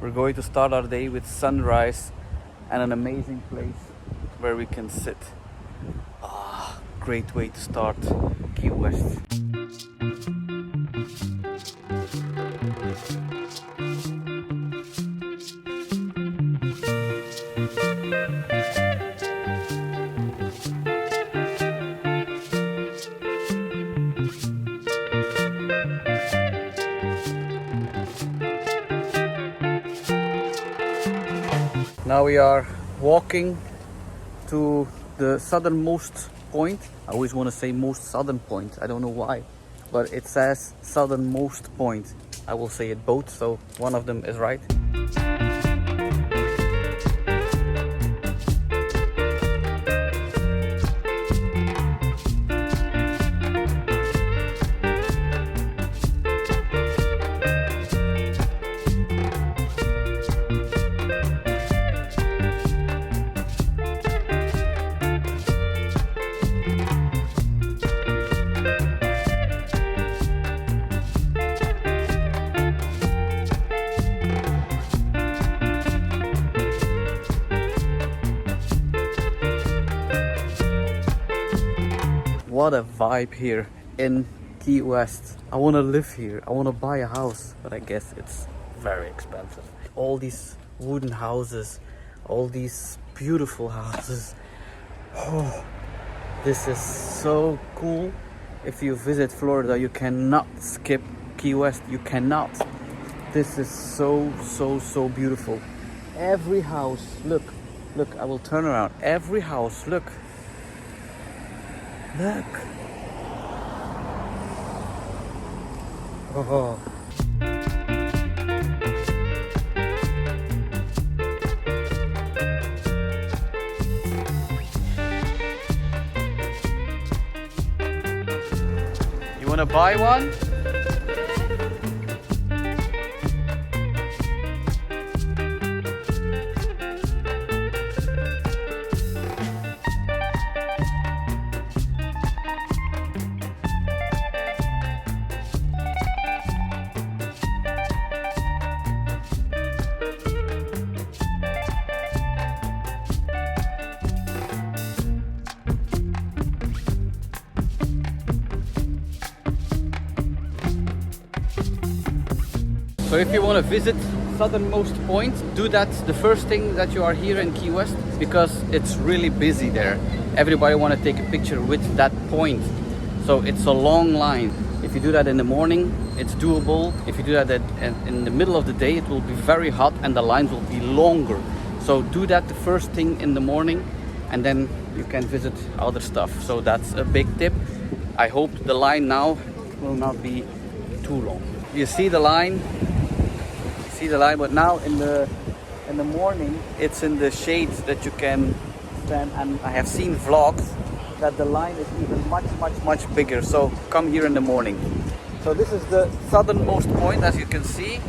We're going to start our day with sunrise and an amazing place where we can sit. Great way to start Key West. Now we are walking to the southernmost point. I always want to say most southern point. I don't know why, but it says southernmost point. I will say it both, so one of them is right. What a vibe here in Key West. I want to live here. I want to buy a house, but I guess it's very expensive. All these wooden houses, all these beautiful houses. Oh, this is so cool. If you visit Florida, you cannot skip Key West. You cannot. This is so beautiful. Every house, look, I will turn around. Every house, look. Oh. You wanna buy one? So if you want to visit Southernmost Point, do that the first thing that you are here in Key West, because it's really busy there. Everybody want to take a picture with that point. So it's a long line. If you do that in the morning, it's doable. If you do that in the middle of the day, it will be very hot and the lines will be longer. So do that the first thing in the morning and then you can visit other stuff. So that's a big tip. I hope the line now will not be too long. You see the line? But now in the morning it's in the shades that you can stand, and I have seen vlogs that the line is even much bigger. So come here in the morning. So this is the southernmost point, as you can see.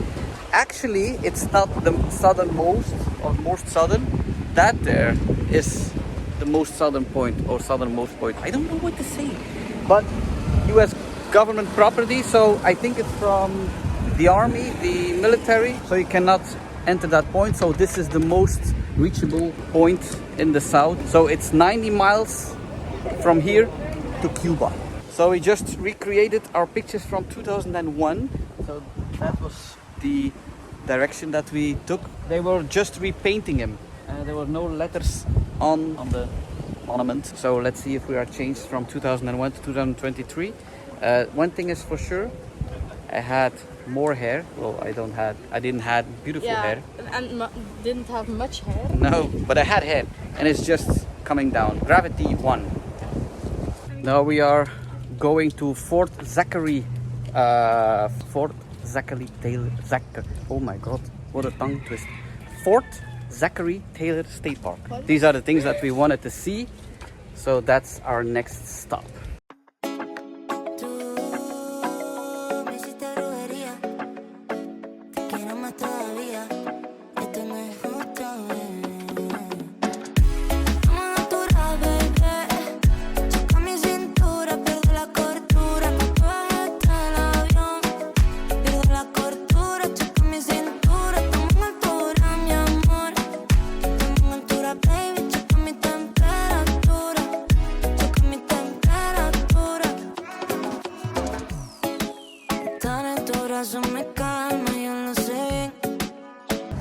Actually it's not the southernmost or most southern. That there is the most southern point or southernmost point. I don't know what to say, but US government property, so I think it's from the army, the military, so you cannot enter that point. So this is the most reachable point in the south. So it's 90 miles from here to Cuba. So we just recreated our pictures from 2001. So that was the direction that we took. They were just repainting him. There were no letters on the monument. So let's see if we are changed from 2001 to 2023. One thing is for sure, I had more hair. Well, I didn't have beautiful hair. And didn't have much hair. No, but I had hair, and it's just coming down. Gravity 1. Now we are going to Fort Zachary. Fort Zachary Taylor. Oh my God, what a tongue twist. Fort Zachary Taylor State Park. What? These are the things that we wanted to see. So that's our next stop.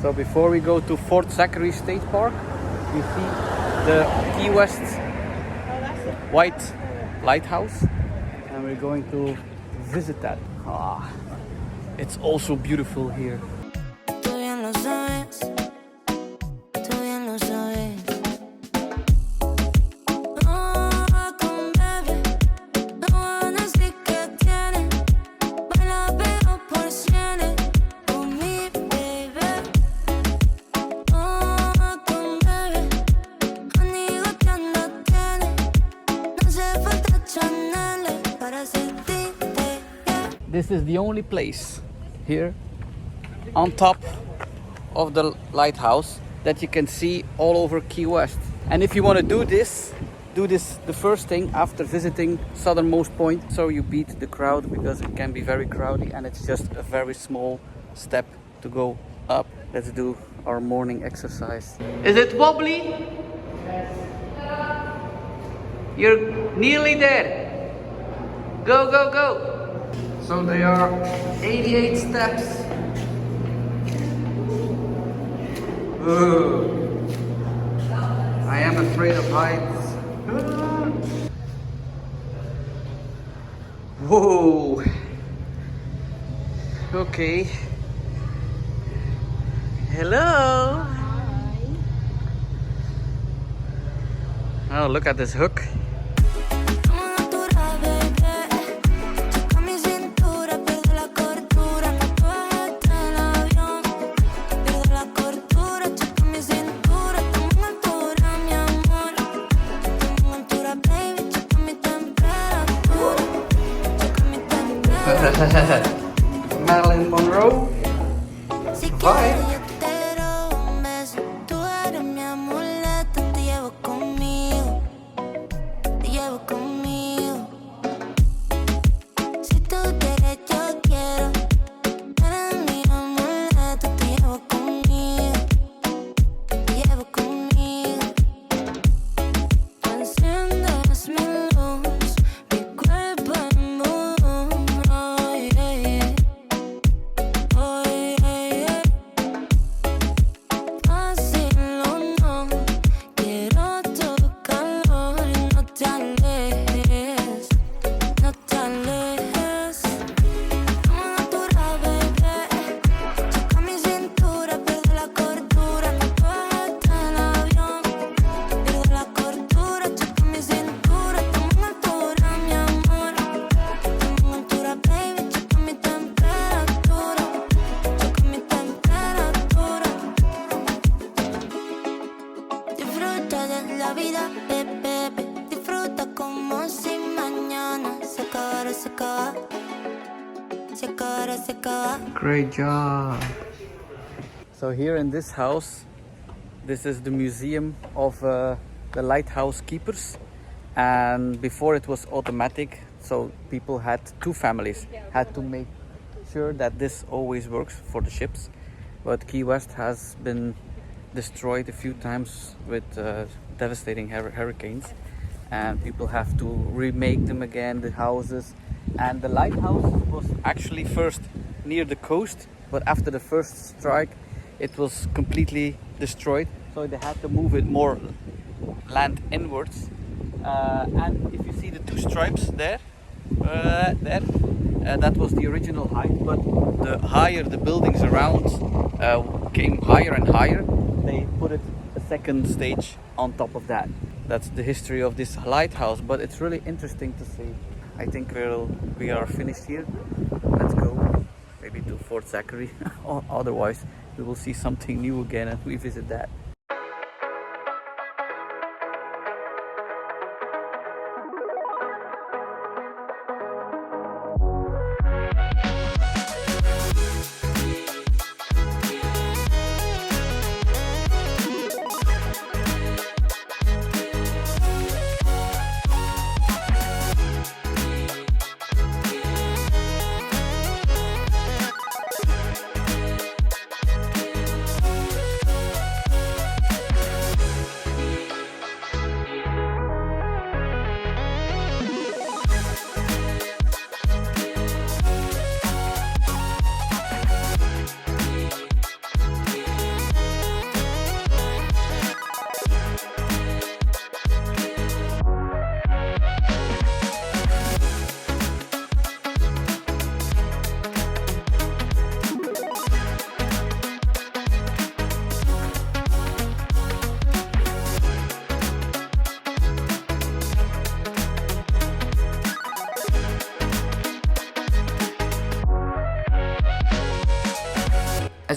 So before we go to Fort Zachary State Park, you see the Key West white lighthouse, and we're going to visit that. It's also beautiful here. This is the only place here on top of the lighthouse that you can see all over Key West. And if you want to do this the first thing after visiting Southernmost Point, so you beat the crowd, because it can be very crowded and it's just a very small step to go up. Let's do our morning exercise. Is it wobbly? You're nearly there. Go, go, go. So they are 88 steps. Whoa. I am afraid of heights. Whoa. Okay. Hello. Oh, look at this hook. Marilyn Monroe vibe. Great job. So here in this house, this is the museum of the lighthouse keepers, and before it was automatic, so people had two families had to make sure that this always works for the ships. But Key West has been destroyed a few times with devastating hurricanes, and people have to remake them again, the houses. And the lighthouse was actually first near the coast, but after the first strike it was completely destroyed, so they had to move it more land inwards. And if you see the two stripes there, that was the original height, but the higher the buildings around came higher and higher, they put it a second stage on top of that. That's the history of this lighthouse, but it's really interesting to see. I think we are finished here. Let's go maybe to Fort Zachary, or otherwise we will see something new again and we visit that.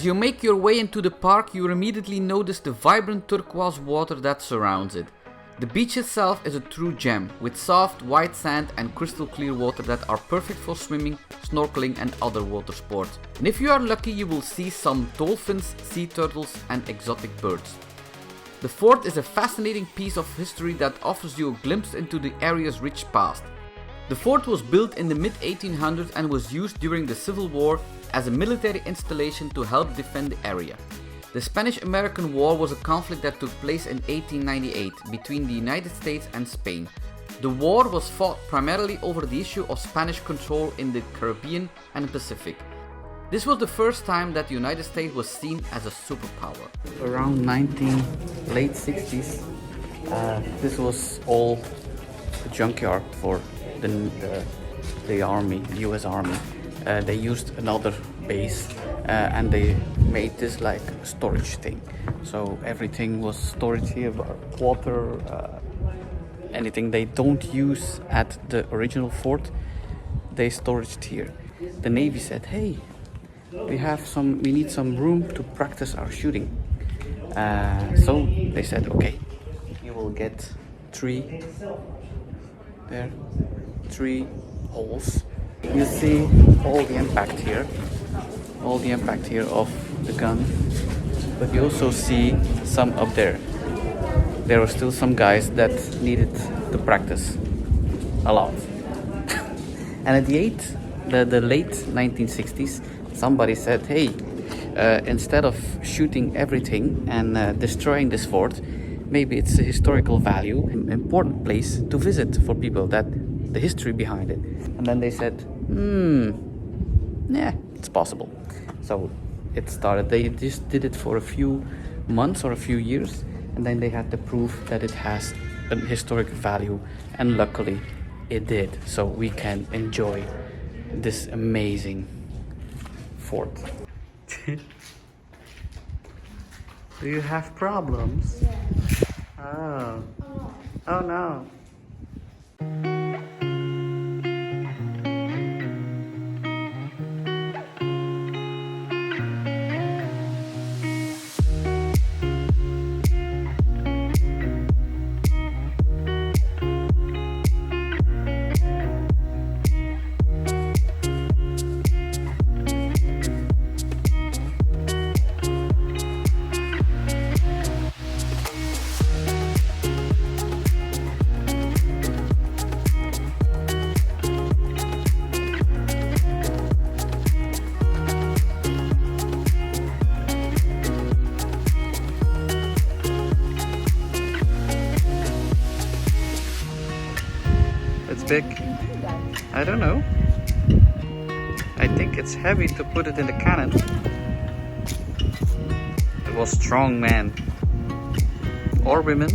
As you make your way into the park, you immediately notice the vibrant turquoise water that surrounds it. The beach itself is a true gem, with soft, white sand and crystal clear water that are perfect for swimming, snorkeling and other water sports. And if you are lucky, you will see some dolphins, sea turtles and exotic birds. The fort is a fascinating piece of history that offers you a glimpse into the area's rich past. The fort was built in the mid-1800s and was used during the Civil War as a military installation to help defend the area. The Spanish-American War was a conflict that took place in 1898 between the United States and Spain. The war was fought primarily over the issue of Spanish control in the Caribbean and Pacific. This was the first time that the United States was seen as a superpower. Around late 60s, this was all a junkyard for the army, the US Army. They used another base and they made this like storage thing. So everything was storage here, water, anything they don't use at the original fort, they storaged here. The Navy said, hey, we need some room to practice our shooting. So they said, okay, you will get three holes. You see all the impact here of the gun, but you also see some up there. There were still some guys that needed to practice a lot. And at the late 1960s, somebody said, hey, instead of shooting everything and destroying this fort, maybe it's a historical value, an important place to visit for people, that the history behind it. And then they said, yeah, it's possible. So it started. They just did it for a few months or a few years, and then they had to prove that it has a historic value, and luckily it did. So we can enjoy this amazing fort. Do you have problems? Yeah. Oh no. Big? I don't know. I think it's heavy to put it in the cannon. It was strong man or women.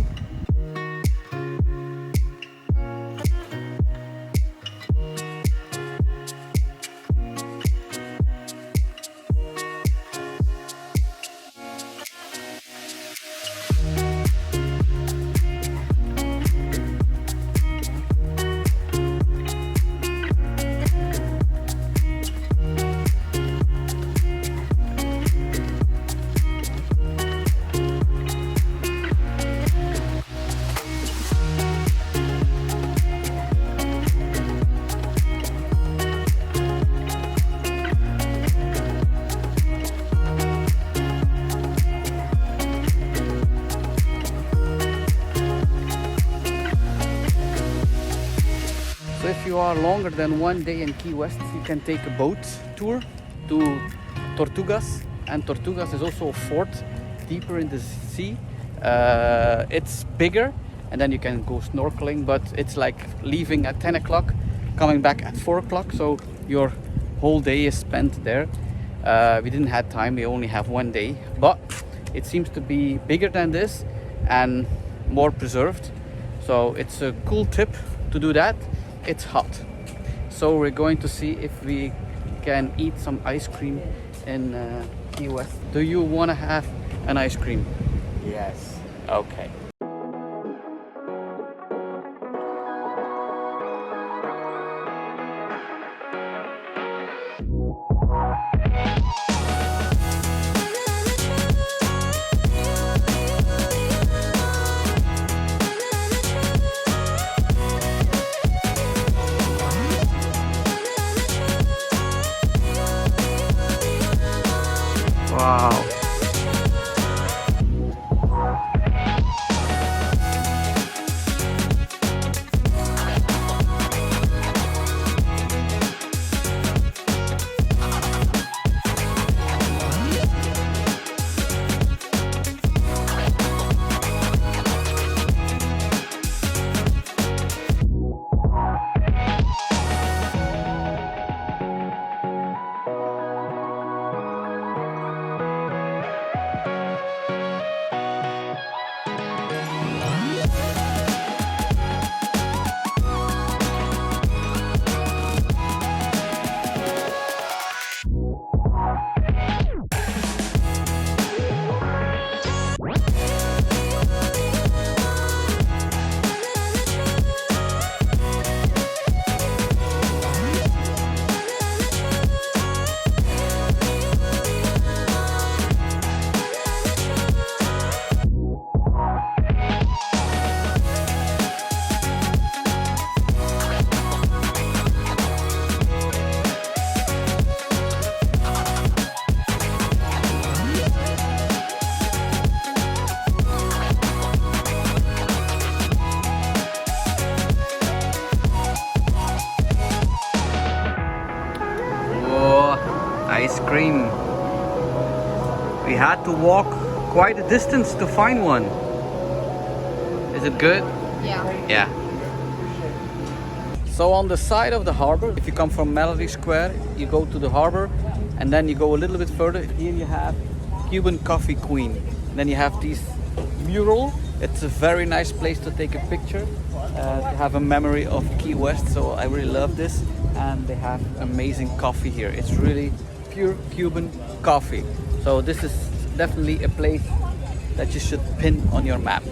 So if you are longer than 1 day in Key West, you can take a boat tour to Tortugas, and Tortugas is also a fort deeper in the sea. It's bigger, and then you can go snorkeling, but it's like leaving at 10 o'clock, coming back at 4 o'clock, so your whole day is spent there. We didn't have time, we only have 1 day, but it seems to be bigger than this and more preserved, so it's a cool trip to do that. It's hot, so we're going to see if we can eat some ice cream in Key West. Do you want to have an ice cream? Yes. Okay. had to walk quite a distance to find one. Is it good? Yeah. Yeah. So on the side of the harbor, if you come from Mallory Square, you go to the harbor and then you go a little bit further. Here you have Cuban Coffee Queen. Then you have this mural. It's a very nice place to take a picture, to have a memory of Key West. So I really love this. And they have amazing coffee here. It's really pure Cuban coffee. So this is definitely a place that you should pin on your map.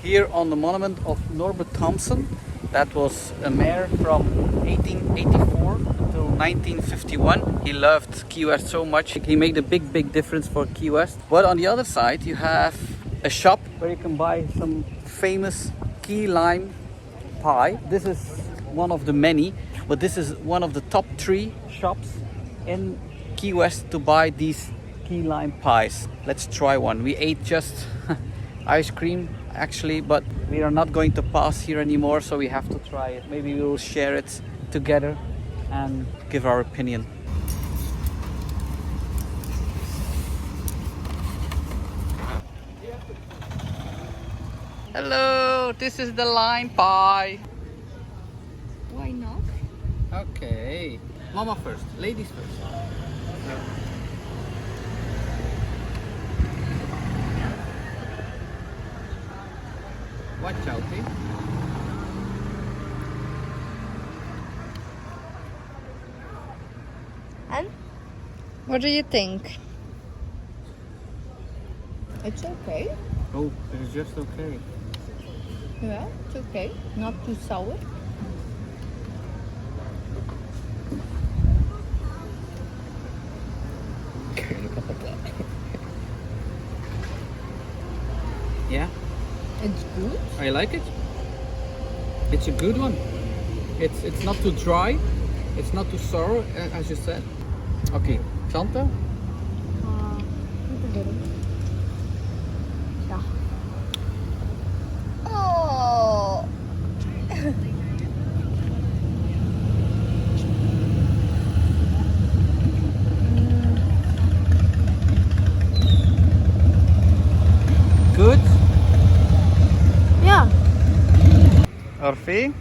Here on the monument of Norbert Thompson, that was a mayor from 1884 until 1951. He loved Key West so much. He made a big difference for Key West. But on the other side, you have a shop where you can buy some famous key lime pie. This is one of the many, but this is one of the top 3 shops in Key West to buy these key lime pies. Let's try one. We ate just ice cream actually, but we are not going to pass here anymore, so we have to try it. Maybe we will share it together and give our opinion. Hello, this is the lime pie. Why not? Okay, mama first, ladies first. Watch out, eh? And what do you think? It's okay. Oh, it's just okay. Yeah, it's okay. Not too sour. Yeah, It's good. I like it. It's a good one. It's not too dry. It's not too sour, as you said. Okay, Santa? Yeah. Oh. Good? Yeah. Orphée?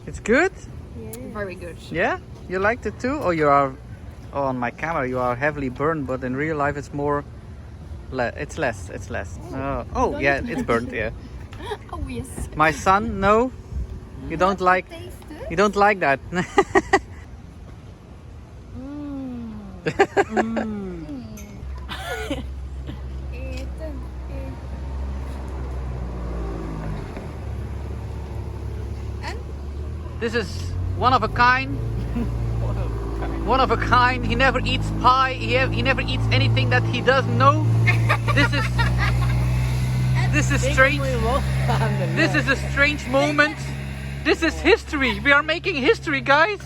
It's good? Very good. Yeah? You liked it too? Or you are, oh, on my camera you are heavily burned, but in real life it's more, it's less. Oh yeah, it's burnt, yeah. Oh yes. My son, no? You don't like, Taste it? you don't like that? This is one of a kind. One of a kind. He never eats pie. He never eats anything that he doesn't know. This is strange. This is a strange moment. This is history. We are making history, guys.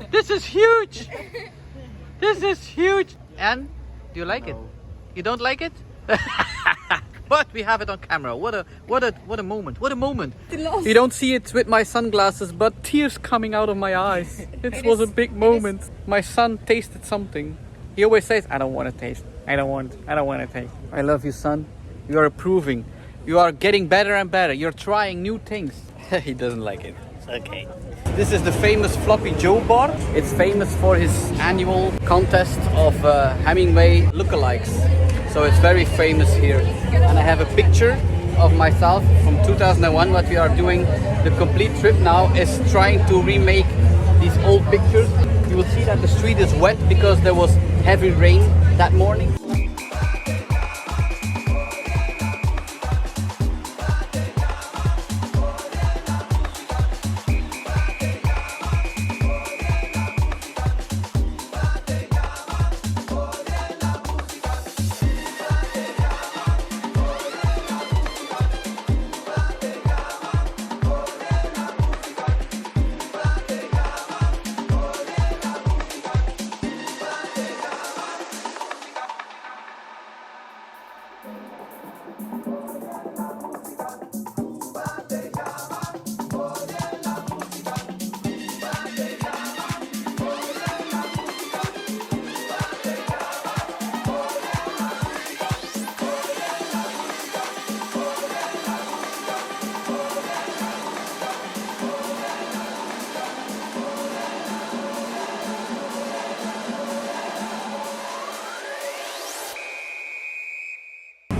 This is huge. This is huge. And do you like it? You don't like it? But we have it on camera. What a moment. What a moment. You don't see it with my sunglasses, but tears coming out of my eyes. It was a big moment. My son tasted something. He always says, I don't want to taste. I don't want to taste. I love you, son. You are improving. You are getting better and better. You're trying new things. He doesn't like it. Okay. This is the famous Floppy Joe bar. It's famous for his annual contest of Hemingway lookalikes. So it's very famous here. And I have a picture of myself from 2001. What we are doing, the complete trip now is trying to remake these old pictures. You will see that the street is wet because there was heavy rain that morning.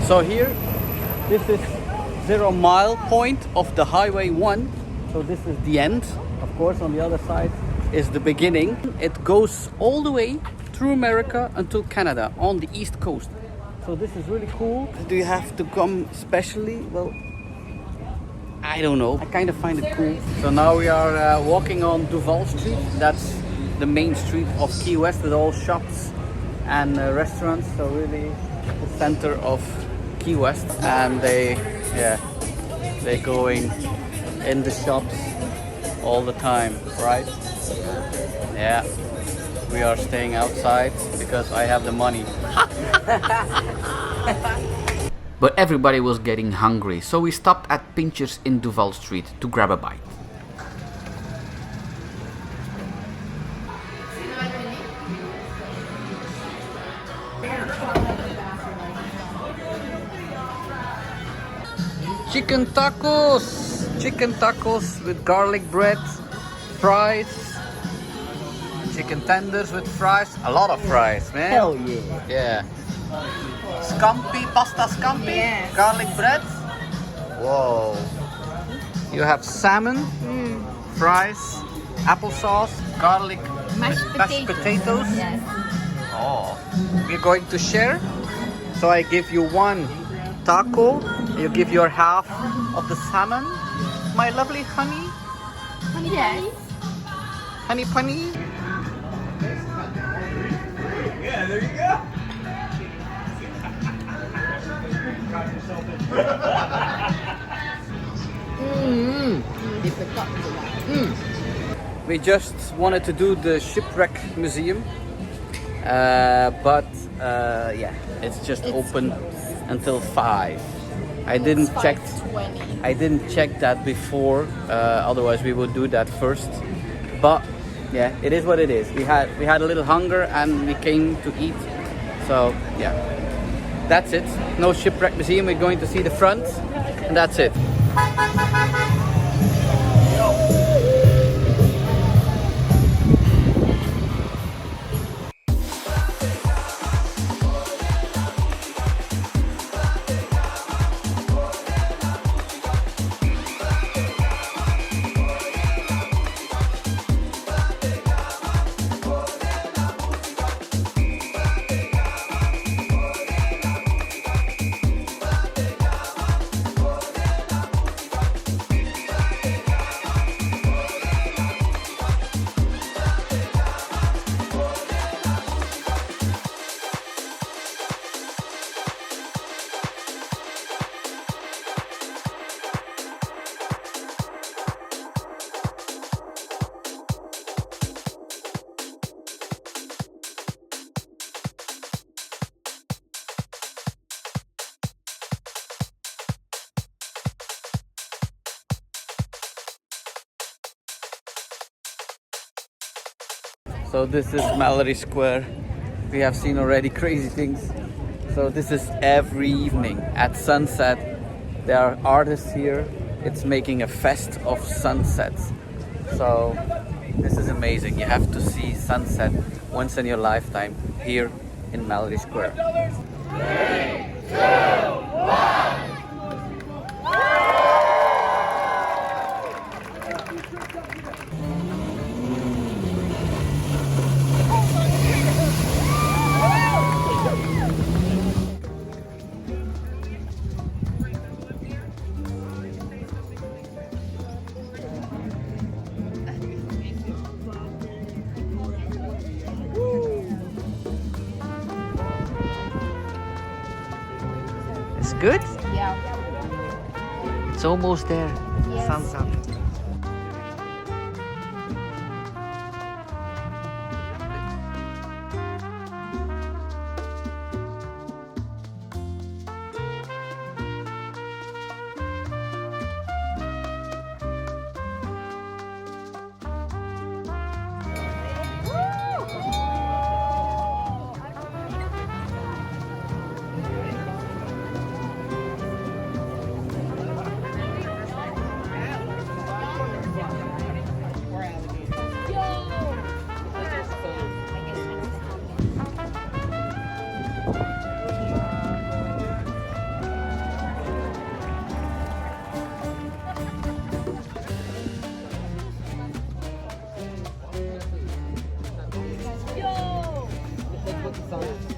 So here, this is 0 mile point of the Highway 1. So this is the end. Of course, on the other side is the beginning. It goes all the way through America until Canada on the East Coast. So this is really cool. Do you have to come specially? Well, I don't know. I kind of find it cool. So now we are walking on Duval Street. That's the main street of Key West with all shops and restaurants. So really the center of Key West. And they're going in the shops all the time, right? Yeah. We are staying outside because I have the money. But everybody was getting hungry, so we stopped at Pincher's in Duval Street to grab a bite. Chicken tacos with garlic bread, fries, chicken tenders with fries, a lot of fries, man. Hell yeah. Yeah. Scampi, pasta scampi, Yes. garlic bread. Whoa. You have salmon, fries, applesauce, garlic, Mashed potatoes. Yes. Oh, we're going to share. So I give you one taco, you give your half of the salmon. My lovely honey, Yes. honey bunny. Yeah, there you go. We just wanted to do the shipwreck museum, but yeah, it's just open until 5. I didn't check. 20. I didn't check that before. Otherwise, we would do that first. But yeah, it is what it is. We had a little hunger and we came to eat. So yeah, that's it. No shipwreck museum. We're going to see the front, and that's it. So this is Mallory Square. We have seen already crazy things. So this is every evening at sunset. There are artists here. It's making a fest of sunsets. So this is amazing. You have to see sunset once in your lifetime here in Mallory Square. It's good? Yeah. It's almost there. Yes. Sun's up.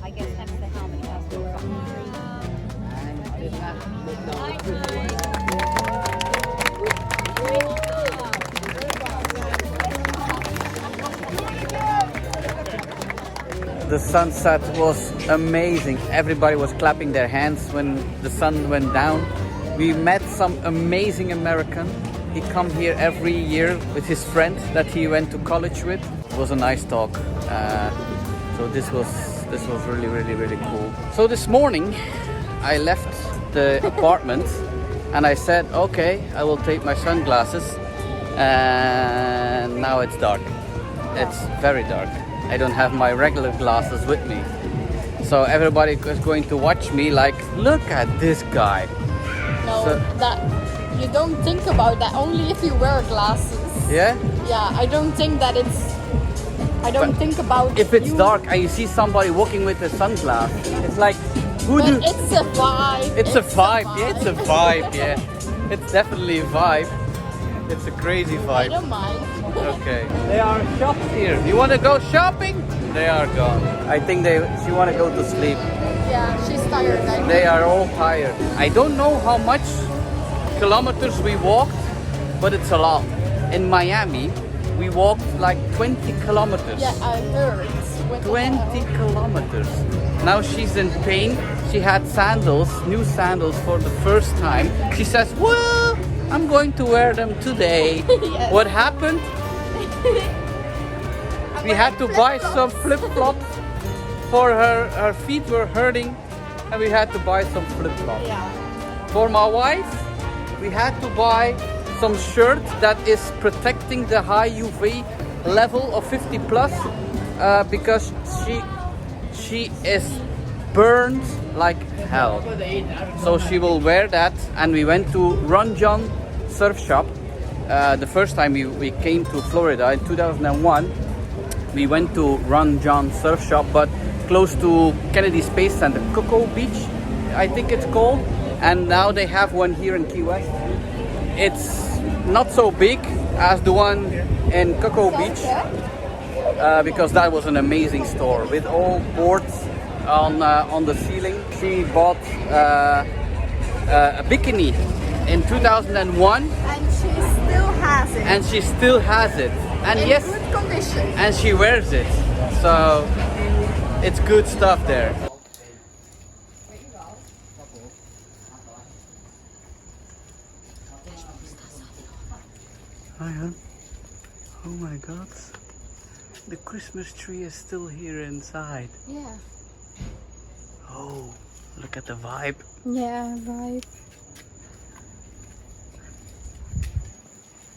I guess that's the helmet. That's the The sunset was amazing. Everybody was clapping their hands when the sun went down. We met some amazing American. He come here every year with his friend that he went to college with. It was a nice talk. So this was really cool. So this morning I left the apartment and I said, okay, I will take my sunglasses, and now it's dark. It's very dark. I don't have my regular glasses with me. So everybody is going to watch me like, look at this guy. No, So- that you don't think about that only if you wear glasses. Yeah? Yeah, I don't think that it's. I don't But think about. If it's you, dark and you see somebody walking with a sunglass, it's like, who But do... it's a vibe. It's a vibe. Yeah, it's a vibe. Yeah, it's definitely a vibe. It's a crazy I vibe. don't mind. Okay. There are shops here. You want to go shopping? They are gone. I think she want to go to sleep. Yeah, she's tired. I think. They are all tired. I don't know how much kilometers we walked, but it's a lot. In Miami, we walked like 20 kilometers. Yeah, I heard. What the 20 hell? kilometers. Now she's in pain. She had sandals, new sandals for the first time. She says, well, I'm going to wear them today. Yes. What happened? We had to buy some flip-flops for her. Her feet were hurting and we had to buy some flip-flops. Yeah. For my wife, we had to buy some shirt that is protecting the high UV level of 50 plus because she is burned like hell. So she will wear that, and we went to Ron John surf shop. The first time we came to Florida in 2001, we went to Ron John surf shop, but close to Kennedy Space Center, Cocoa Beach, I think it's called. And now they have one here in Key West. It's not so big as the one in Cocoa Beach, because that was an amazing store with all boards on the ceiling. She bought a bikini in 2001, And she still has it. and she still has it. And in yes, good condition. and she wears it. So it's good stuff there. Hi, hon. Oh my God. The Christmas tree is still here inside. Yeah. Oh, look at the vibe. Yeah, right.